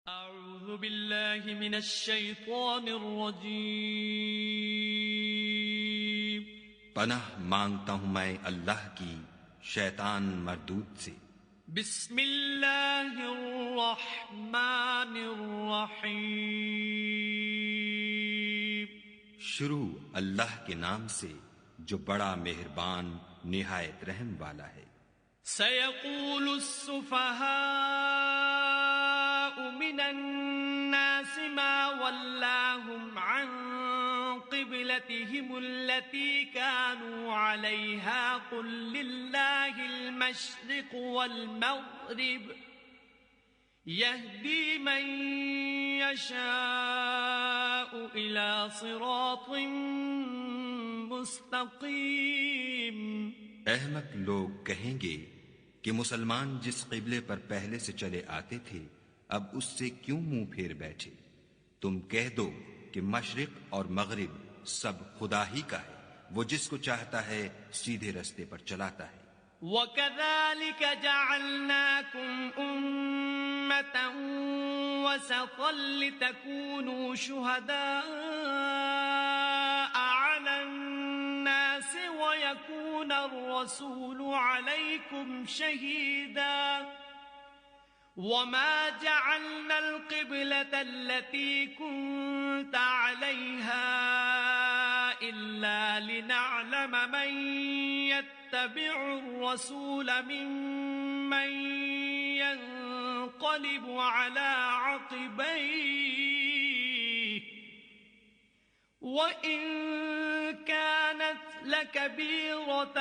اعوذ باللہ من الشیطان الرجیم۔ پناہ مانگتا ہوں میں اللہ کی شیطان مردود سے۔ بسم اللہ الرحمن الرحیم۔ شروع اللہ کے نام سے جو بڑا مہربان نہایت رحم والا ہے۔ سيقول السفهاء من الناس ما ولاهم عن قبلتهم التي كانوا عليها قل لله المشرق والمغرب يهدي من يشاء إلى صراط مستقيم۔ احمق لوگ کہیں گے کہ مسلمان جس قبلے پر پہلے سے چلے آتے تھے اب اس سے کیوں منہ پھیر بیٹھے؟ تم کہہ دو کہ مشرق اور مغرب سب خدا ہی کا ہے، وہ جس کو چاہتا ہے سیدھے رستے پر چلاتا ہے۔ وَكَذَلِكَ جَعَلْنَاكُمْ أُمَّةً وَسَطًا لِتَكُونُوا شُهَدَاءَ عَلَى النَّاسِ وَيَكُونَ الرَّسُولُ عَلَيْكُمْ شَهِيدًا وَمَا جَعَلْنَا الْقِبْلَةَ الَّتِي كُنْتَ عَلَيْهَا إِلَّا لِنَعْلَمَ مَنْ يَتَّبِعُ الرَّسُولَ مِمَّنْ يَنْقَلِبُ عَلَى عَقِبَيْهِ وَإِنْ كَانَتْ لَكَبِيرَةً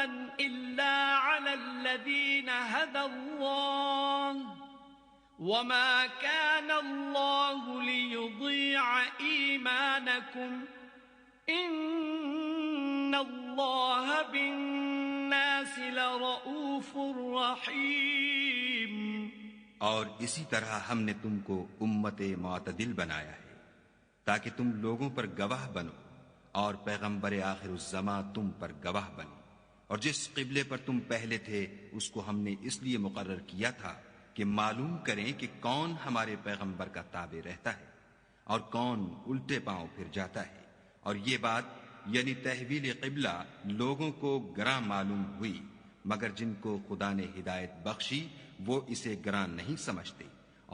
إِلَّا عَلَى الَّذِينَ هَدَى اللَّهُ وَمَا كَانَ اللَّهُ لِيُضِيعَ إِيمَانَكُمْ إِنَّ اللَّهَ بِالنَّاسِ لَرَءُوفٌ رَحِيمٌ۔ اور اسی طرح ہم نے تم کو امت معتدل بنایا ہے تاکہ تم لوگوں پر گواہ بنو اور پیغمبر آخر الزماں تم پر گواہ بنے، اور جس قبلے پر تم پہلے تھے اس کو ہم نے اس لیے مقرر کیا تھا کہ معلوم کریں کہ کون ہمارے پیغمبر کا تابع رہتا ہے اور کون الٹے پاؤں پھر جاتا ہے۔ اور یہ بات یعنی تحویل قبلہ لوگوں کو گراں معلوم ہوئی، مگر جن کو خدا نے ہدایت بخشی وہ اسے گراں نہیں سمجھتے،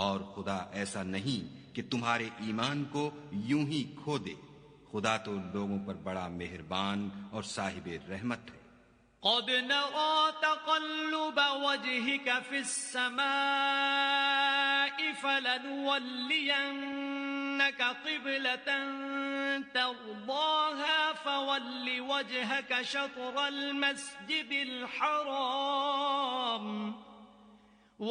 اور خدا ایسا نہیں کہ تمہارے ایمان کو یوں ہی کھو دے، خدا تو لوگوں پر بڑا مہربان اور صاحب رحمت ہے۔ قد نرى تقلب وجهك في السماء فلنولينك قبلة ترضاها فول وجهك شطر المسجد الحرام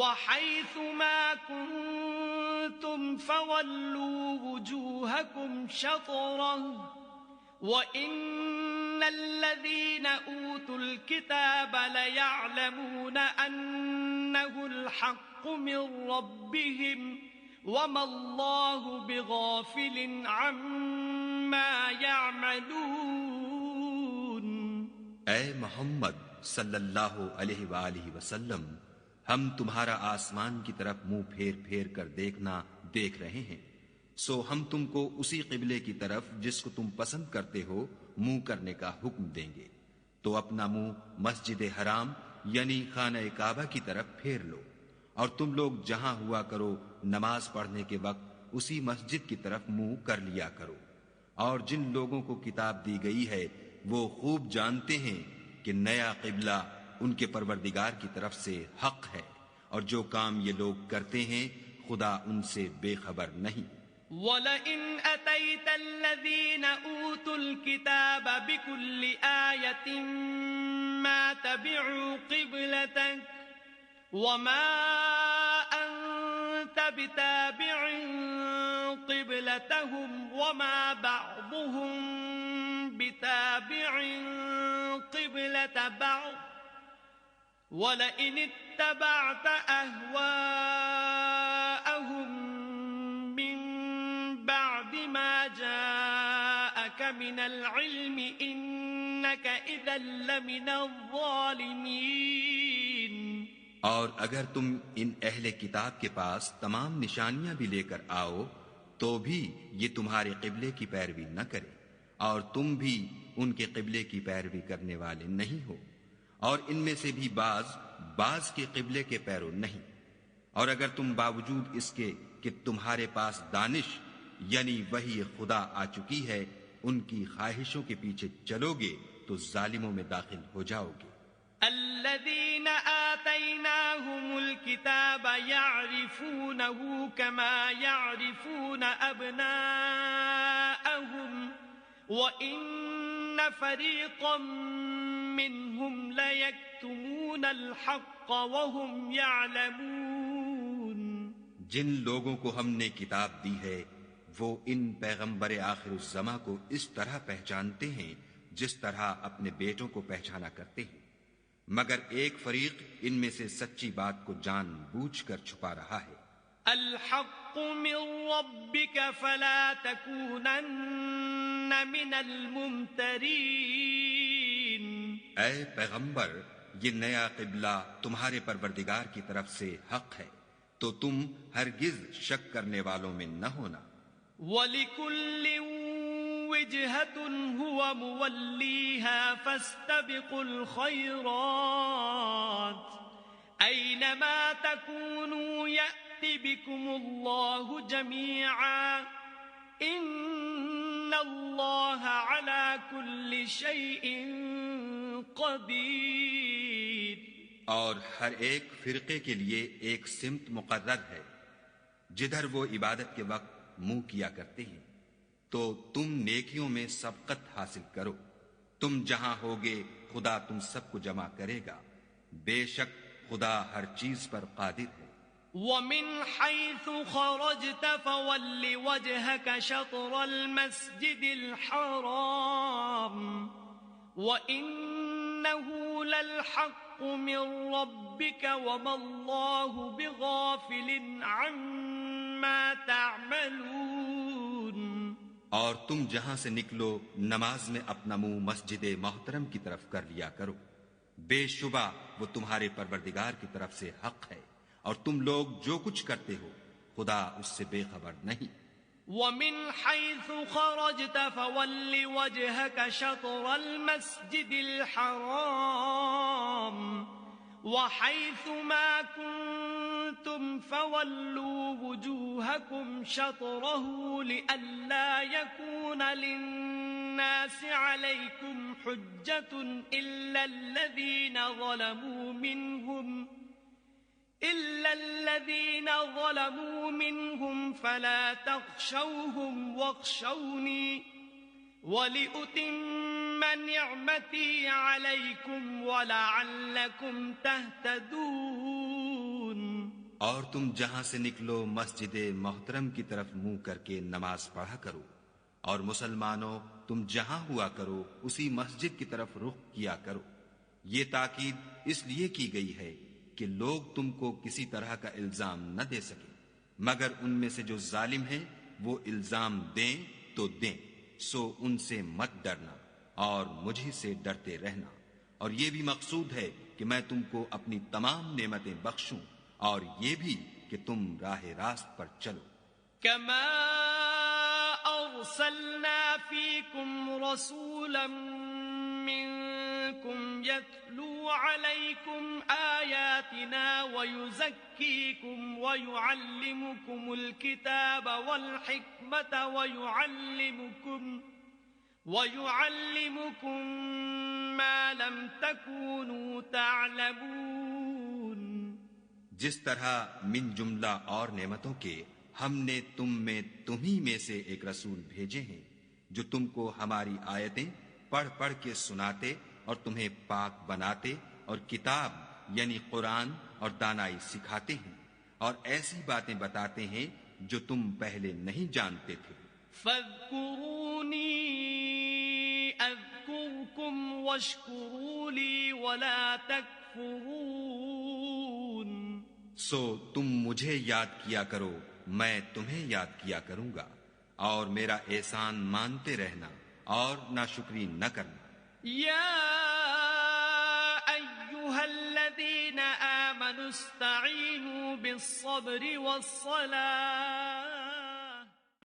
وحيث ما كنتم فولوا وجوهكم شطره وَإِنَّ الَّذِينَ أُوتُوا الْكِتَابَ لَيَعْلَمُونَ أَنَّهُ الْحَقُّ مِنْ رَبِّهِمْ وَمَا اللَّهُ بِغَافِلٍ عَمَّا يَعْمَلُونَ۔ اے محمد صلی اللہ علیہ وآلہ وسلم، ہم تمہارا آسمان کی طرف منہ پھیر پھیر کر دیکھنا دیکھ رہے ہیں، سو ہم تم کو اسی قبلے کی طرف جس کو تم پسند کرتے ہو منہ کرنے کا حکم دیں گے، تو اپنا منہ مسجد حرام یعنی خانہ کعبہ کی طرف پھیر لو، اور تم لوگ جہاں ہوا کرو نماز پڑھنے کے وقت اسی مسجد کی طرف منہ کر لیا کرو۔ اور جن لوگوں کو کتاب دی گئی ہے وہ خوب جانتے ہیں کہ نیا قبلہ ان کے پروردگار کی طرف سے حق ہے، اور جو کام یہ لوگ کرتے ہیں خدا ان سے بے خبر نہیں۔ وَلَئِنْ أَتَيْتَ الَّذِينَ أُوتُوا الْكِتَابَ بِكُلِّ آيَةٍ مَا تَبِعُوا قِبْلَتَكَ وَمَا أَنْتَ بِتَابِعٍ قِبْلَتَهُمْ وَمَا بَعْضُهُمْ بِتَابِعٍ قِبْلَةَ بَعْضٍ وَلَئِنِ اتَّبَعْتَ أَهْوَاءَهُمْ بعد ما جاءك من العلم إنك إذا لمن الظالمين۔ اور اگر تم ان اہل کتاب کے پاس تمام نشانیاں بھی لے کر آؤ تو بھی یہ تمہارے قبلے کی پیروی نہ کرے، اور تم بھی ان کے قبلے کی پیروی کرنے والے نہیں ہو، اور ان میں سے بھی بعض کے قبلے کے پیرو نہیں۔ اور اگر تم باوجود اس کے کہ تمہارے پاس دانش یعنی وحی خدا آ چکی ہے، ان کی خواہشوں کے پیچھے چلو گے تو ظالموں میں داخل ہو جاؤ گے۔ الذين آتيناهم الكتاب يعرفونه كما يعرفون أبناءهم وإن فريقا منهم ليكتمون الحق وهم يعلمون۔ جن لوگوں کو ہم نے کتاب دی ہے وہ ان پیغمبر آخر الزماں کو اس طرح پہچانتے ہیں جس طرح اپنے بیٹوں کو پہچانا کرتے ہیں، مگر ایک فریق ان میں سے سچی بات کو جان بوجھ کر چھپا رہا ہے۔ الحق من ربك فلا تكونن من الممترین۔ اے پیغمبر، یہ نیا قبلہ تمہارے پروردگار کی طرف سے حق ہے، تو تم ہرگز شک کرنے والوں میں نہ ہونا۔ وَلِكُلٍّ وِجْهَةٌ هُوَ مُوَلِّيهَا فَاسْتَبِقُوا الْخَيْرَاتِ أَيْنَمَا تَكُونُوا يَأْتِ بِكُمُ اللَّهُ جَمِيعًا إِنَّ اللَّهَ عَلَى كُلِّ شَيْءٍ قَدِيرٌ۔ اور ہر ایک فرقے کے لیے ایک سمت مقرر ہے جدھر وہ عبادت کے وقت منہ کیا کرتے ہیں، تو تم نیکیوں میں سبقت حاصل کرو۔ تم جہاں ہوگے خدا تم سب کو جمع کرے گا، بے شک خدا ہر چیز پر قادر ہے۔ وَمِنْ حَيْثُ خَرَجْتَ فَوَلِّ وَجْهَكَ شَطْرَ الْمَسْجِدِ الْحَرَامِ وَإِنَّهُ لَلْحَقُّ مِنْ رَبِّكَ وَمَا اللَّهُ بِغَافِلٍ عَمَّا تَعْمَلُونَ۔ اور تم جہاں سے نکلو نماز میں اپنا منہ مسجد محترم کی طرف کر لیا کرو، بے شبہ وہ تمہارے پروردگار کی طرف سے حق ہے، اور تم لوگ جو کچھ کرتے ہو خدا اس سے بے خبر نہیں۔ وَمِنْ حَيْثُ خَرَجْتَ فَوَلِّ وَجْهَكَ شَطْرَ الْمَسْجِدِ الْحَرَامِ وَحَيْثُ مَا كُنْتُمْ فَوَلُّوا وُجُوهَكُمْ شَطْرَهُ لِئَلَّا يَكُونَ لِلنَّاسِ عَلَيْكُمْ حُجَّةٌ إِلَّا الَّذِينَ ظَلَمُوا مِنْهُمْ فَلَا تَخْشَوْهُمْ وَاخْشَوْنِي وَلِأُتِمَّ نِعْمَتِي عَلَيْكُمْ وَلَعَلَّكُمْ تَهْتَدُونَ۔ اور تم جہاں سے نکلو مسجد محترم کی طرف منہ کر کے نماز پڑھا کرو، اور مسلمانوں تم جہاں ہوا کرو اسی مسجد کی طرف رخ کیا کرو۔ یہ تاکید اس لیے کی گئی ہے کہ لوگ تم کو کسی طرح کا الزام نہ دے سکے، مگر ان میں سے جو ظالم ہیں وہ الزام دیں تو دیں، سو ان سے مت ڈرنا اور مجھے سے ڈرتے رہنا۔ اور یہ بھی مقصود ہے کہ میں تم کو اپنی تمام نعمتیں بخشوں، اور یہ بھی کہ تم راہ راست پر چلو۔ كما أرسلنا فيكم رسولا منكم يتلو عليكم آياتنا ويزكيكم ويعلمكم الكتاب والحكمة ويعلمكم ما لم تكونوا تعلمون۔ جس طرح من جملہ اور نعمتوں کے ہم نے تم ہی میں سے ایک رسول بھیجے ہیں جو تم کو ہماری آیتیں پڑھ پڑھ کے سناتے اور تمہیں پاک بناتے اور کتاب یعنی قرآن اور دانائی سکھاتے ہیں، اور ایسی باتیں بتاتے ہیں جو تم پہلے نہیں جانتے تھے۔ فاذکرونی اذکرکم واشکروا لی ولا تکفرون۔ سو تم مجھے یاد کیا کرو، میں تمہیں یاد کیا کروں گا، اور میرا احسان مانتے رہنا اور ناشکری نہ کرنا۔ یا ایھا الذین آمنوا آمنوا استعينوا بالصبر والصلاة